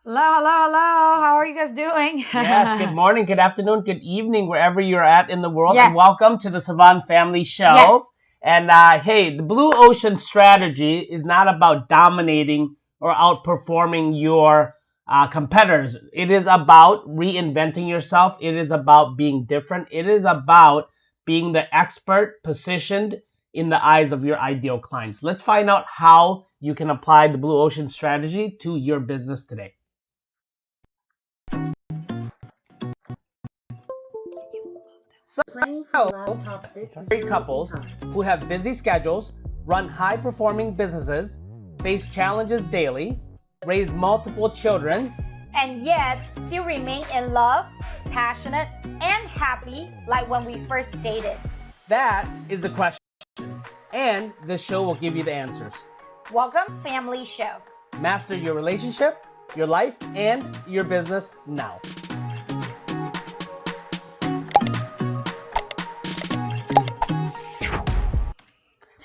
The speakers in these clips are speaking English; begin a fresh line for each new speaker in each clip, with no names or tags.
Hello, hello, hello. How are you guys doing?
Yes, good morning, good afternoon, good evening, wherever you're at in the world. And
Yes.
welcome to the Savanh Family Show.
Yes.
And hey, the Blue Ocean strategy is not about dominating or outperforming your competitors. It is about reinventing yourself. It is about being different. It is about being the expert positioned in the eyes of your ideal clients. Let's find out how you can apply the Blue Ocean strategy to your business today. Married couples who have busy schedules, run high-performing businesses, face challenges daily, raise multiple children,
And yet, still remain in love, passionate, and happy like when we first dated.
that is the question. And this show will give you the answers.
Welcome, Family Show.
Master your relationship, your life, and your business now.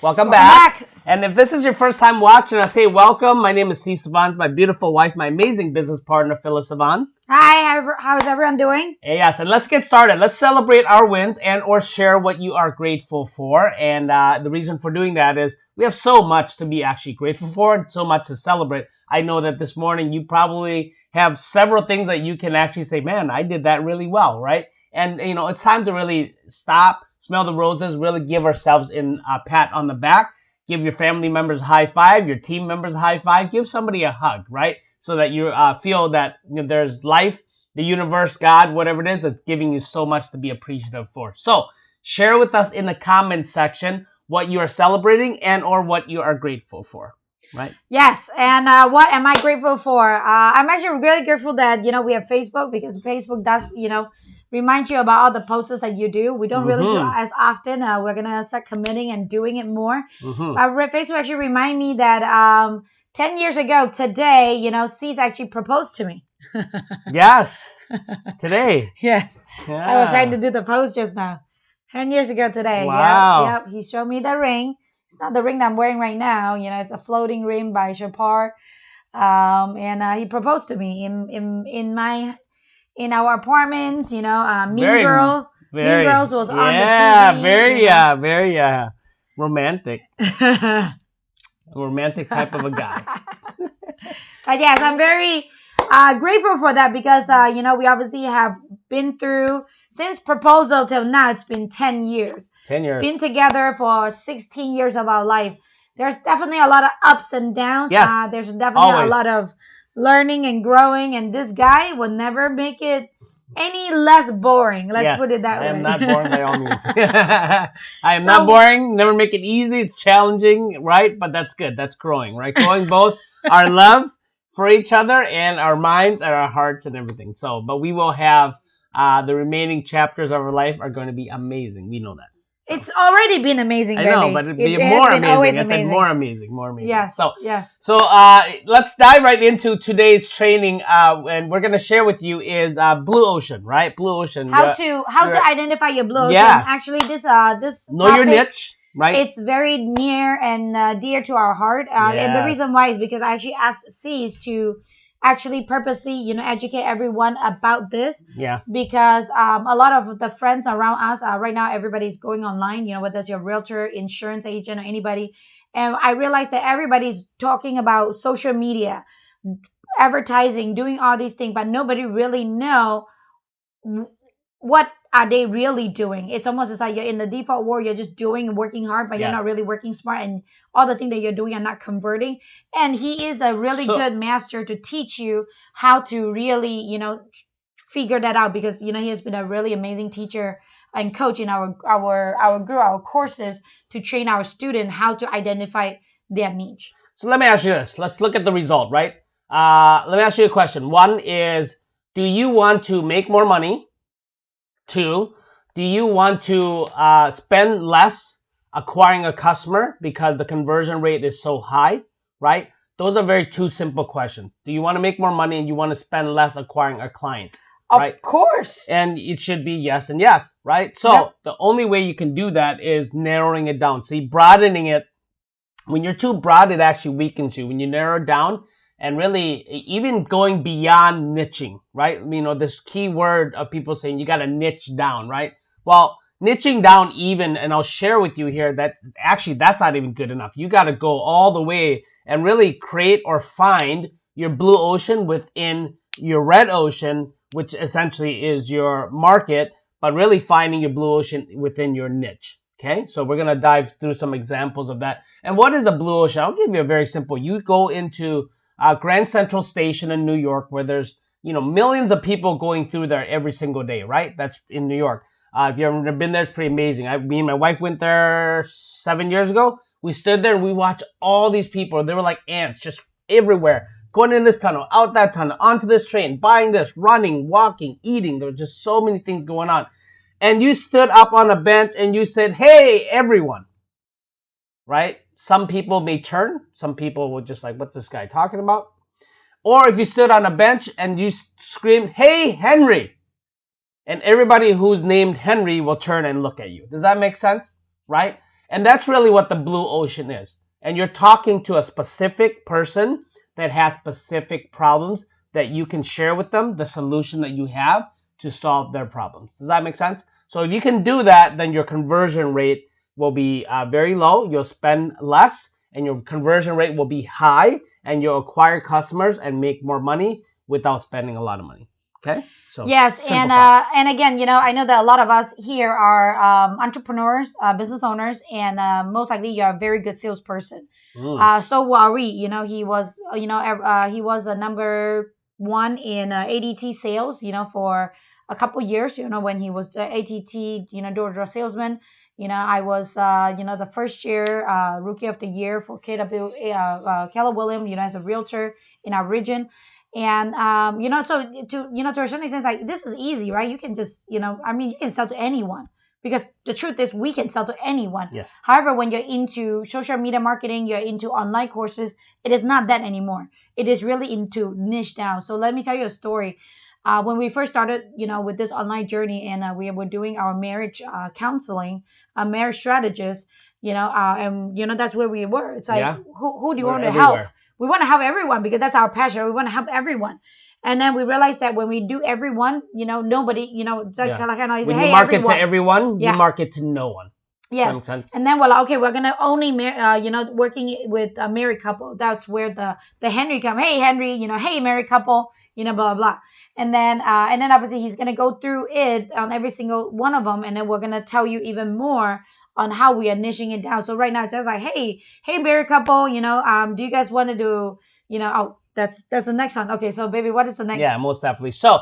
Welcome back. And if this is your first time watching us, hey, welcome. My name is Savanh, my beautiful wife, my amazing business partner, Phyllis Savanh.
Hi, how's everyone doing?
Yes, and let's get started. Let's celebrate our wins and or share what you are grateful for. And the reason for doing that is we have so much to be actually grateful for and so much to celebrate. I know that this morning you probably have several things that you can actually say, man, I did that really well, right? And, you know, it's time to really stop, smell the roses, really give ourselves a pat on the back. Give your family members a high five, your team members a high five. Give somebody a hug, right? So that you feel that there's life, the universe, God, whatever it is, that's giving you so much to be appreciative for. So share with us in the comments section what you are celebrating and or what you are grateful for, right?
Yes, and what am I grateful for? I'm actually really grateful that, we have Facebook, because Facebook does, remind you about all the posts that you do. We don't really do as often. We're going to start committing and doing it more. Facebook actually remind me that 10 years ago today, C's actually proposed to me.
Yes, today.
Yes.
Yeah.
I was trying to do the post just now. 10 years ago today.
Wow.
Yep. He showed me the ring. It's not the ring that I'm wearing right now. It's a floating ring by Chopard. And he proposed to me in our apartments, Mean Girls. Mean Girls was on the TV.
Very romantic. A romantic type of a guy.
But yes, I'm very grateful for that because, we obviously have been through, since proposal till now, it's been 10 years.
10 years.
Been together for 16 years of our life. There's definitely a lot of ups and downs.
Yes,
there's definitely
always.
A lot of learning and growing, and this guy will never make it any less boring. Let's put it that way.
I am not boring by all means. I am not boring. Never make it easy. It's challenging, right? But that's good. That's growing, right? Growing both our love for each other and our minds and our hearts and everything. So, but we will have the remaining chapters of our life are going to be amazing. We know that. So.
It's already been amazing, baby.
I know, but it'd be more amazing. More amazing.
Yes, yes.
So let's dive right into today's training, and we're gonna share with you is Blue Ocean, right? Blue Ocean.
How to identify your blue ocean?
Yeah.
Actually, this
know
topic,
your niche, right?
It's very near and dear to our heart, and the reason why is because I actually asked C's to actually purposely, educate everyone about this.
Yeah.
Because a lot of the friends around us right now, everybody's going online, whether it's your realtor, insurance agent, or anybody. And I realized that everybody's talking about social media, advertising, doing all these things, but nobody really know what are they really doing. It's almost as like you're in the default world, you're just doing and working hard, but you're not really working smart, and all the things that you're doing are not converting. And he is a really good master to teach you how to really, figure that out, because, he has been a really amazing teacher and coach in our group, our courses, to train our student how to identify their niche.
So let me ask you this. Let's look at the result, right? Let me ask you a question. One is, do you want to make more money? 2, do you want to spend less acquiring a customer because the conversion rate is so high, right? Those are very two simple questions. Do you want to make more money and you want to spend less acquiring a client? Right?
Of course.
And it should be yes and yes, right? So the only way you can do that is narrowing it down. See, broadening it, when you're too broad, it actually weakens you. When you narrow it down, and really even going beyond niching, right? This key word of people saying you got to niche down, right? Well, niching down even, and I'll share with you here that actually that's not even good enough. You got to go all the way and really create or find your blue ocean within your red ocean, which essentially is your market, but really finding your blue ocean within your niche. Okay, so we're gonna dive through some examples of that. And what is a blue ocean? I'll give you a very simple. You go into Grand Central Station in New York, where there's millions of people going through there every single day, right? That's in New York. If you've ever been there, it's pretty amazing. Me and my wife went there 7 years ago. We stood there and we watched all these people. They were like ants, just everywhere. Going in this tunnel, out that tunnel, onto this train, buying this, running, walking, eating. There were just so many things going on. And you stood up on a bench and you said, "Hey, everyone," right? Some people may turn. Some people will just like, "What's this guy talking about?" Or if you stood on a bench and you screamed, "Hey, Henry," and everybody who's named Henry will turn and look at you. Does that make sense? Right? And that's really what the blue ocean is. And you're talking to a specific person that has specific problems that you can share with them, the solution that you have to solve their problems. Does that make sense? So if you can do that, then your conversion rate will be very low. You'll spend less and your conversion rate will be high, and you'll acquire customers and make more money without spending a lot of money. Okay? So
Yes,
simplify.
and again, I know that a lot of us here are entrepreneurs, business owners, and most likely you're a very good salesperson. So are we. He was a number one in ADT sales. For a couple years. When he was the ATT, door-to-door salesman. I was, the first year rookie of the year for Keller Williams. As a realtor in our region. And so to a certain extent, like, this is easy, right? You can just, you can sell to anyone, because the truth is we can sell to anyone.
Yes.
However, when you're into social media marketing, you're into online courses, it is not that anymore. It is really into niche down. So let me tell you a story. When we first started, with this online journey, and we were doing our marriage counseling, marriage strategist, and that's where we were. It's like, who do you want to help? We want to help everyone, because that's our passion. We want to help everyone. And then we realized that when we do everyone, nobody, it's like, kind of,
when
hey,
you market
everyone
to everyone, you market to no one.
Yes. And then we're like, okay, we're gonna only working with a married couple. That's where the Henry come. Hey, Henry, hey, married couple, blah blah blah. And then obviously he's gonna go through it on every single one of them, and then we're gonna tell you even more on how we are niching it down. So right now it says like, hey, married couple, do you guys want to do, that's the next one. Okay, so baby, what is the next?
Yeah, most definitely. So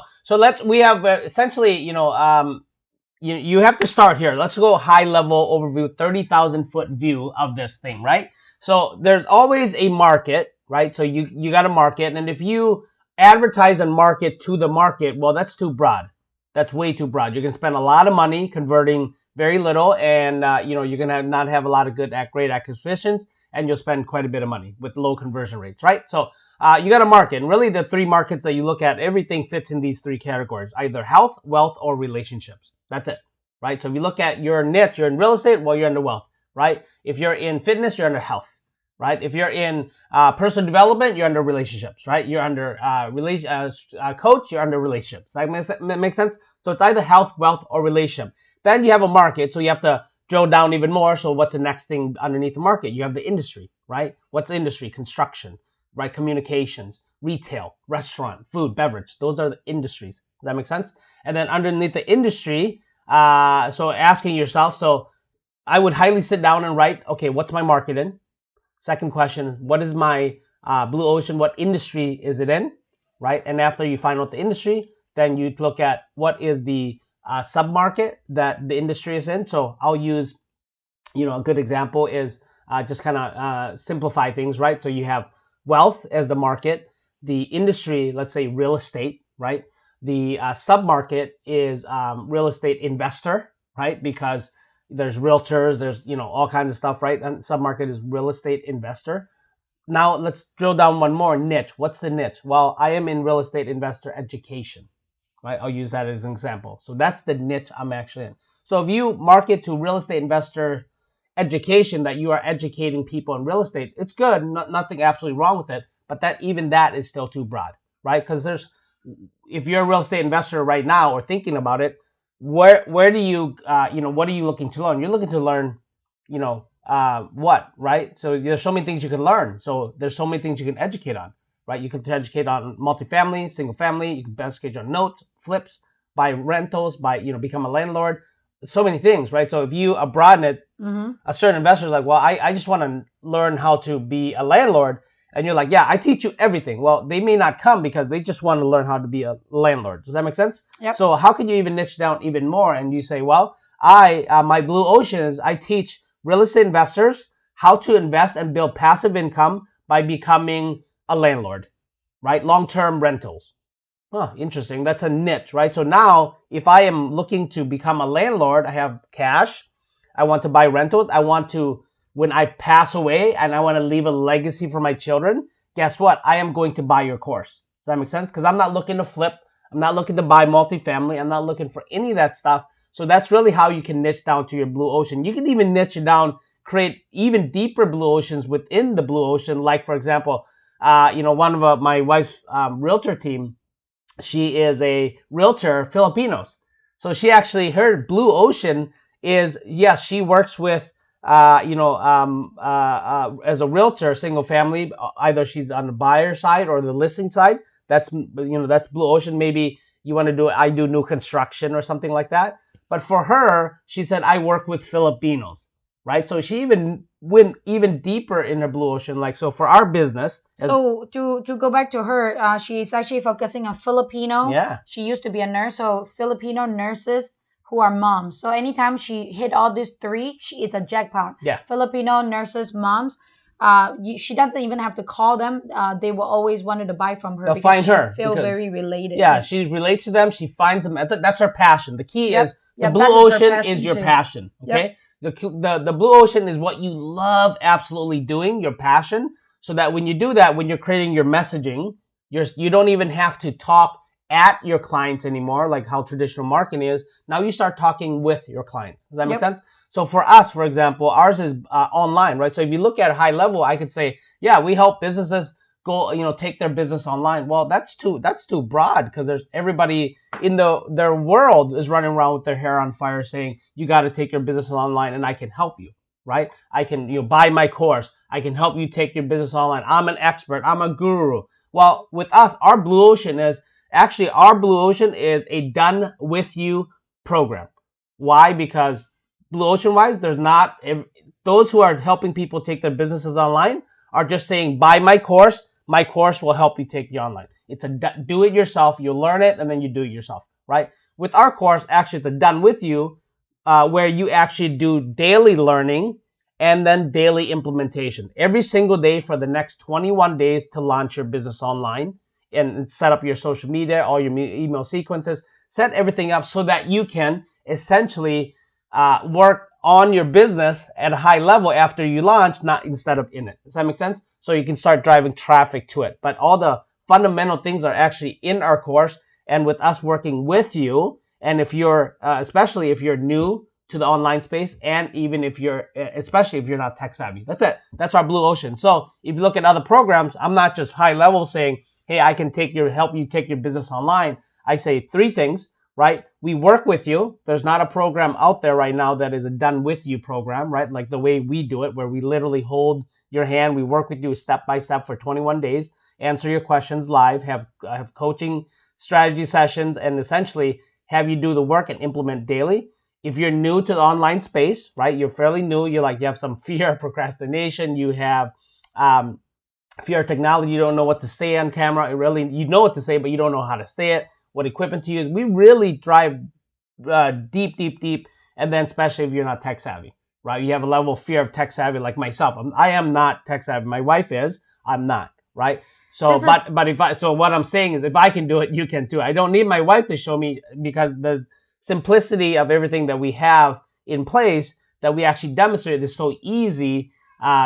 we have essentially, you have to start here. Let's go high level overview, 30,000 foot view of this thing, right? So there's always a market, right? So you got to market, and if you advertise and market to the market, well, that's too broad. That's way too broad. You're gonna spend a lot of money converting very little, and you're gonna not have a lot of great acquisitions, and you'll spend quite a bit of money with low conversion rates, right? So you got to market, and really the three markets that you look at, everything fits in these three categories: either health, wealth, or relationships. That's it, right? So if you look at your niche, you're in real estate, well, you're under wealth, right? If you're in fitness, you're under health, right? If you're in personal development, you're under relationships, right? You're under coach, you're under relationships. That makes sense? So it's either health, wealth, or relationship. Then you have a market, so you have to drill down even more. So what's the next thing underneath the market? You have the industry, right? What's the industry? Construction, right? Communications, retail, restaurant, food, beverage. Those are the industries. Does that make sense? And then underneath the industry, so asking yourself, so I would highly sit down and write, okay, what's my market in? Second question, what is my blue ocean? What industry is it in, right? And after you find out the industry, then you look at what is the sub-market that the industry is in. So I'll use, a good example is just kind of simplify things, right? So you have wealth as the market, the industry, let's say real estate, right? The sub-market is real estate investor, right? Because there's realtors, there's, all kinds of stuff, right? And sub-market is real estate investor. Now let's drill down one more, niche. What's the niche? Well, I am in real estate investor education, right? I'll use that as an example. So that's the niche I'm actually in. So if you market to real estate investor education, that you are educating people in real estate, it's good. Nothing absolutely wrong with it. but that even that is still too broad, right? Because if you're a real estate investor right now or thinking about it, where do you what are you looking to learn? You're looking to learn, what, right? So there's so many things you can learn. So there's so many things you can educate on, right? You can educate on multifamily, single family. You can educate on notes, flips, buy rentals, become a landlord. So many things, right? So if you broaden it, a certain investor is like, well, I just want to learn how to be a landlord. And you're like, yeah, I teach you everything. Well, they may not come because they just want to learn how to be a landlord. Does that make sense?
Yep.
So how can you even niche down even more? And you say, well, my blue ocean is I teach real estate investors how to invest and build passive income by becoming a landlord, right? Long-term rentals. Huh, interesting. That's a niche, right? So now if I am looking to become a landlord, I have cash. I want to buy rentals. I want to, when I pass away and I want to leave a legacy for my children, guess what? I am going to buy your course. Does that make sense? Because I'm not looking to flip. I'm not looking to buy multifamily. I'm not looking for any of that stuff. So that's really how you can niche down to your blue ocean. You can even niche it down, create even deeper blue oceans within the blue ocean. Like, for example, one of my wife's realtor team, she is a realtor, Filipinos. So she actually, her blue ocean is, yes, she works with, as a realtor, single family, either she's on the buyer side or the listing side. That's blue ocean. Maybe you want to I do new construction or something like that. But for her, she said, I work with Filipinos, right? So she even went even deeper in her blue ocean. Like, so for our business.
So to go back to her, she's actually focusing on Filipino.
Yeah.
She used to be a nurse, so Filipino nurses who are moms. So anytime she hit all these three, it's a jackpot.
Yeah.
Filipino nurses, moms. She doesn't even have to call them. They will always wanted to buy from her.
They'll
because
find
she
her
feel
because,
very related.
Yeah, she relates to them. She finds them. That's her passion. The key is the blue
that
ocean
her
is your
too.
passion. Okay. The blue ocean is what you love absolutely doing, your passion. So that when you do that, when you're creating your messaging, you don't even have to talk at your clients anymore, like how traditional marketing is. Now you start talking with your clients. Does that make sense? So for us, for example, ours is online, right? So if you look at a high level, I could say, yeah, we help businesses go, take their business online. Well, that's too broad, because there's everybody in their world is running around with their hair on fire saying, you got to take your business online and I can help you, right? I can, buy my course. I can help you take your business online. I'm an expert. I'm a guru. Well, with us, our blue ocean is a done with you program. Why? Because blue ocean wise, there's not, those who are helping people take their businesses online are just saying, buy my course. My course will help you take you online. It's a do it yourself. You learn it and then you do it yourself, right? With our course, actually, it's a done with you, where you actually do daily learning and then daily implementation every single day for the next 21 days to launch your business online and set up your social media, all your email sequences, set everything up so that you can essentially work on your business at a high level after you launch, not instead of in it. Does that make sense? So you can start driving traffic to it. But all the fundamental things are actually in our course, and with us working with you. And if you're, especially if you're new to the online space, and even if especially if you're not tech savvy, that's it. That's our blue ocean. So if you look at other programs, I'm not just high level saying, hey, I can help you take your business online. I say three things, right? We work with you. There's not a program out there right now that is a done with you program, right? Like the way we do it, where we literally hold your hand. We work with you step by step for 21 days, answer your questions live, have coaching strategy sessions, and essentially have you do the work and implement daily. If you're new to the online space, right? You're fairly new. You have some fear, procrastination. You have fear of technology. You don't know what to say on camera. You know what to say, but you don't know how to say it, what equipment to use. We really drive deep, and then especially if you're not tech savvy, right? You have a level of fear of tech savvy like myself. I am not tech savvy. My wife is. I'm not, right? So, so what I'm saying is, if I can do it, you can too. I don't need my wife to show me, because the simplicity of everything that we have in place that we actually demonstrate is so easy.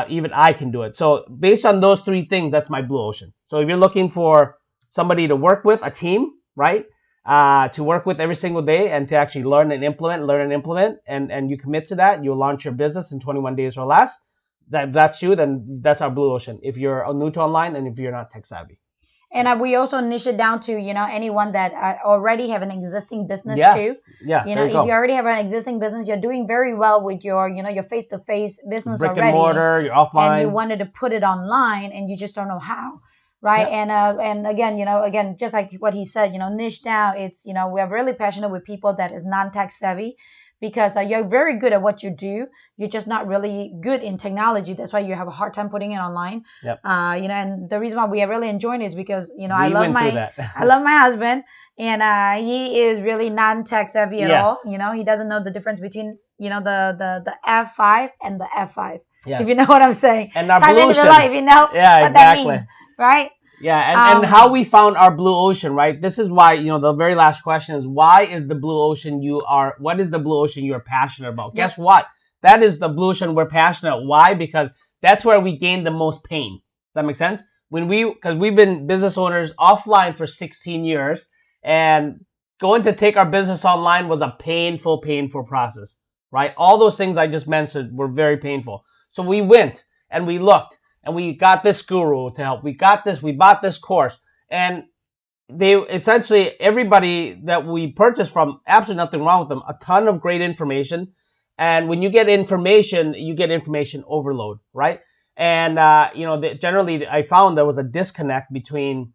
Even I can do it. So based on those three things, that's my blue ocean. So if you're looking for somebody to work with, a team, right? To work with every single day and to actually learn and implement, and you commit to that, you'll launch your business in 21 days or less. that's you, then that's our blue ocean. If you're new to online and if you're not tech savvy.
And we also niche it down to, anyone that already have an existing business
Yes.
too.
Yeah. There you
If
go.
you already have an existing business, you're doing very well with your, your face-to-face business
Brick and
already,
mortar, you're
and you
offline.
wanted to put it online and you just don't know how. Right.
Yeah.
And again, just like what he said, niche down. It's, we're really passionate with people that is non-tech savvy, because you're very good at what you do. You're just not really good in technology. That's why you have a hard time putting it online.
Yep.
And the reason why we are really enjoying it is because,
We
I love
went through that.
I love my husband, and he is really non-tech savvy at all.
Yes.
He doesn't know the difference between, the F5 and the F5.
Yes.
If you know what I'm saying.
And our
Type
blue
into the
ocean.
light if you know
Yeah,
what
exactly.
that means, right?
Yeah, and how we found our blue ocean, right? This is why, the very last question is, why is the blue ocean what is the blue ocean you're passionate about?
Yep.
Guess what? That is the blue ocean we're passionate. Why? Because that's where we gain the most pain. Does that make sense? Because we've been business owners offline for 16 years, and going to take our business online was a painful process, right? All those things I just mentioned were very painful. So we went and we looked, and we got this guru to help. We bought this course, and they essentially, everybody that we purchased from, absolutely nothing wrong with them, a ton of great information. And when you get information overload, right? And, generally I found there was a disconnect between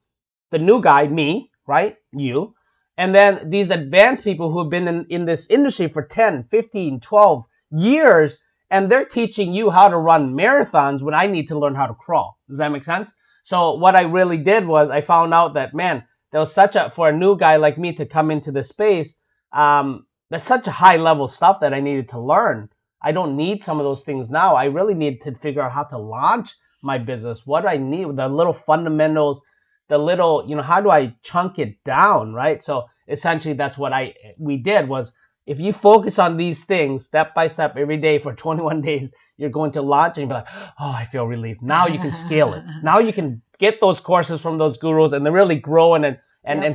the new guy, me, right? You, and then these advanced people who have been in this industry for 10, 15, 12 years, and they're teaching you how to run marathons when I need to learn how to crawl. Does that make sense? So what I really did was I found out that, man, there was for a new guy like me to come into this space, that's such a high level stuff that I needed to learn. I don't need some of those things now. I really need to figure out how to launch my business. What do I need? The little fundamentals, the little, how do I chunk it down, right? So essentially that's what we did was, if you focus on these things step by step every day for 21 days, you're going to launch and you'll be like, oh, I feel relieved. Now you can scale it. Now you can get those courses from those gurus and then really grow and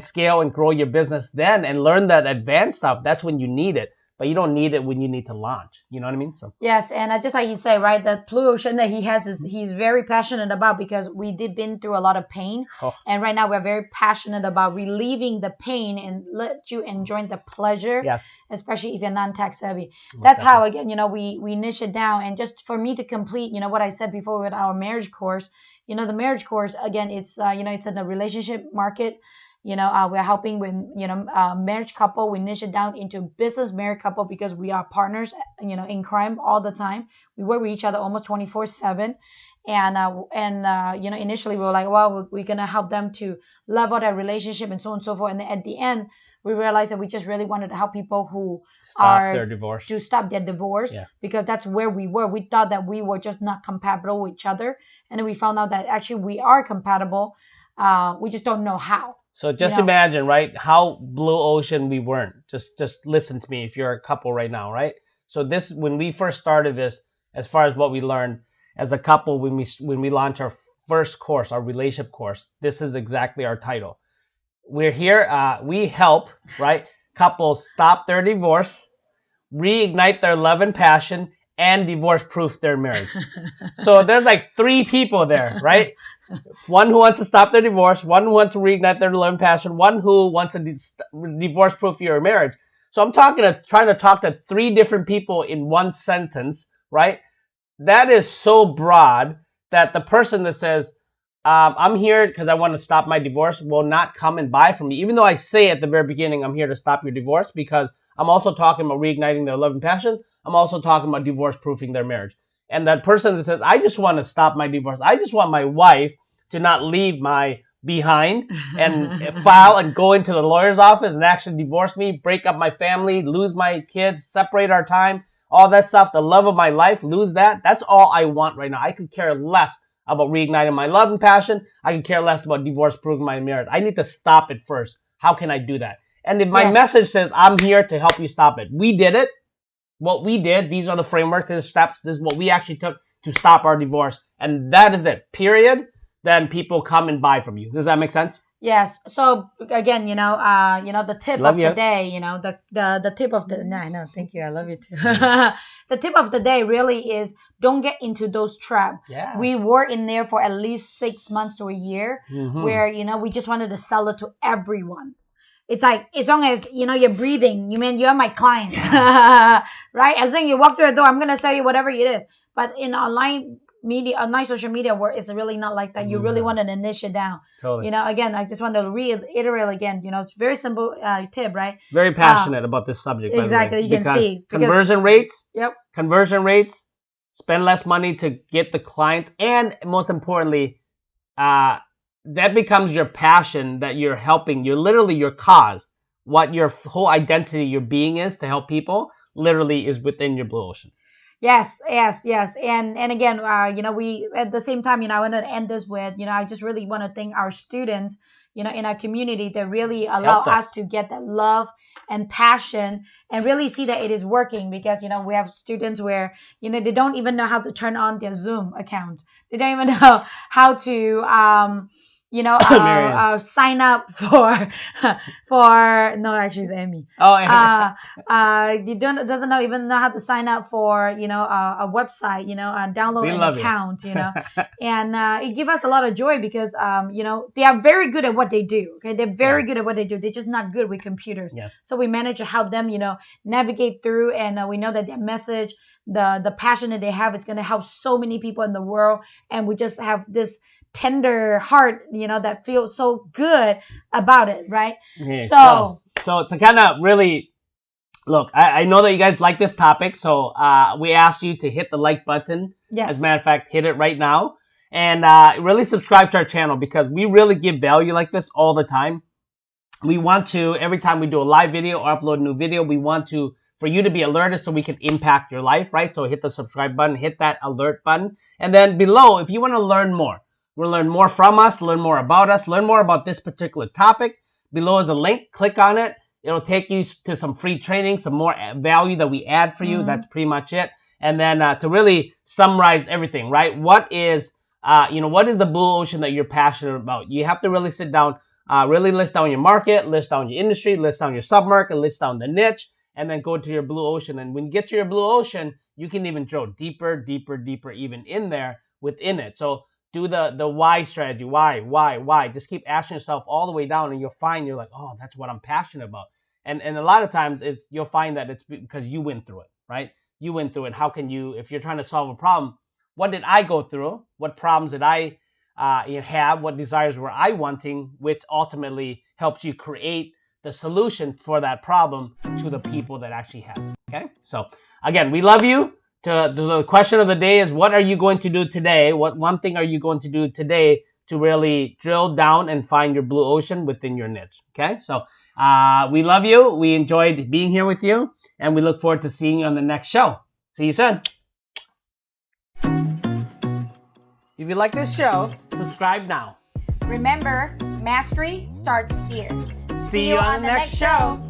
scale and grow your business then, and learn that advanced stuff. That's when you need it. But you don't need it when you need to launch. You know what I mean? So
yes, and just like you say, right, that blue ocean that he has is he's very passionate about, because we did been through a lot of pain, and right now we're very passionate about relieving the pain and let you enjoy the pleasure.
Yes,
especially if you're non-tech savvy. That's how, again, we niche it down. And just for me to complete, what I said before with our marriage course, the marriage course, again, it's it's in the relationship market. We're helping with, marriage couple. We niche it down into business married couple, because we are partners, in crime all the time. We work with each other almost 24/7. And initially we were like, well, we're going to help them to level their relationship and so on and so forth. And at the end, we realized that we just really wanted to help people who
stop their divorce,
because that's where we were. We thought that we were just not compatible with each other. And then we found out that actually we are compatible. We just don't know how.
So just imagine, right, how blue ocean we weren't. Just listen to me if you're a couple right now, right? So when we first started this, as far as what we learned as a couple, when we launched our first course, our relationship course, this is exactly our title. We're here, we help, right, couples stop their divorce, reignite their love and passion, and divorce-proof their marriage. So there's like 3 people there, right? One who wants to stop their divorce, one who wants to reignite their love and passion, one who wants to divorce-proof your marriage. So I'm trying to talk to 3 different people in one sentence, right? That is so broad that the person that says, I'm here because I want to stop my divorce, will not come and buy from me. Even though I say at the very beginning, I'm here to stop your divorce, because I'm also talking about reigniting their love and passion. I'm also talking about divorce-proofing their marriage. And that person that says, I just want to stop my divorce. I just want my wife to not leave my behind and file and go into the lawyer's office and actually divorce me, break up my family, lose my kids, separate our time, all that stuff, the love of my life, lose that. That's all I want right now. I could care less about reigniting my love and passion. I could care less about divorce-proofing my marriage. I need to stop it first. How can I do that? And if my message says, I'm here to help you stop it, we did it. What we did, these are the framework, these steps, this is what we actually took to stop our divorce. And that is it, period. Then people come and buy from you. Does that make sense?
Yes. So again, the tip of the day, the tip of the, no, thank you. I love you too. The tip of the day really is don't get into those traps.
Yeah.
We were in there for at least 6 months to a year, where we just wanted to sell it to everyone. It's like, as long as you're breathing, you're my client. Right? As long as you walk through the door, I'm gonna sell you whatever it is. But in online media, online social media, where it's really not like that. You really want to niche it down.
Totally.
Again, I just want to reiterate again. It's very simple tip, right?
Very passionate about this subject.
Exactly,
by the way,
you can see
conversion rates.
Yep.
Conversion rates. Spend less money to get the client, and most importantly, that becomes your passion that you're helping. You're literally your cause. What your whole identity, your being is to help people, literally is within your blue ocean.
Yes. And again, we at the same time, I want to end this with, I just really want to thank our students, in our community that really allow us to get that love and passion and really see that it is working, because, we have students where, they don't even know how to turn on their Zoom account. They don't even know how to, sign up for no, actually it's Amy. You doesn't even know how to sign up for a website, download an account, and it gives us a lot of joy, because they are very good at what they do. Okay, they're very good at what they do. They're just not good with computers.
Yes.
So we manage to help them navigate through, and we know that their message, the passion that they have, is going to help so many people in the world, and we just have this tender heart, that feels so good about it, right?
Yeah, so to kind of really look, I know that you guys like this topic, so we asked you to hit the like button.
Yes.
As a matter of fact, hit it right now, and really subscribe to our channel, because we really give value like this all the time. We want to, every time we do a live video or upload a new video, we want to, for you to be alerted so we can impact your life, right? So hit the subscribe button, hit that alert button, and then below, if you want to learn more, we'll learn more from us, learn more about us, learn more about this particular topic. Below is a link. Click on it. It'll take you to some free training, some more value that we add for you. That's pretty much it. And then to really summarize everything, right? What is the blue ocean that you're passionate about? You have to really sit down, really list down your market, list down your industry, list down your submarket, list down the niche, and then go to your blue ocean. And when you get to your blue ocean, you can even drill deeper even in there within it. So do the why strategy. Why? Just keep asking yourself all the way down, and you'll find you're like, oh, that's what I'm passionate about. And a lot of times you'll find that it's because you went through it, right? You went through it. How can you, if you're trying to solve a problem, what did I go through? What problems did I have? What desires were I wanting? Which ultimately helps you create the solution for that problem to the people that actually have it. Okay? So again, we love you. The question of the day is, what are you going to do today? What one thing are you going to do today to really drill down and find your blue ocean within your niche? Okay, so we love you. We enjoyed being here with you, and we look forward to seeing you on the next show. See you soon. If you like this show, subscribe now.
Remember, mastery starts here.
See you on the next show.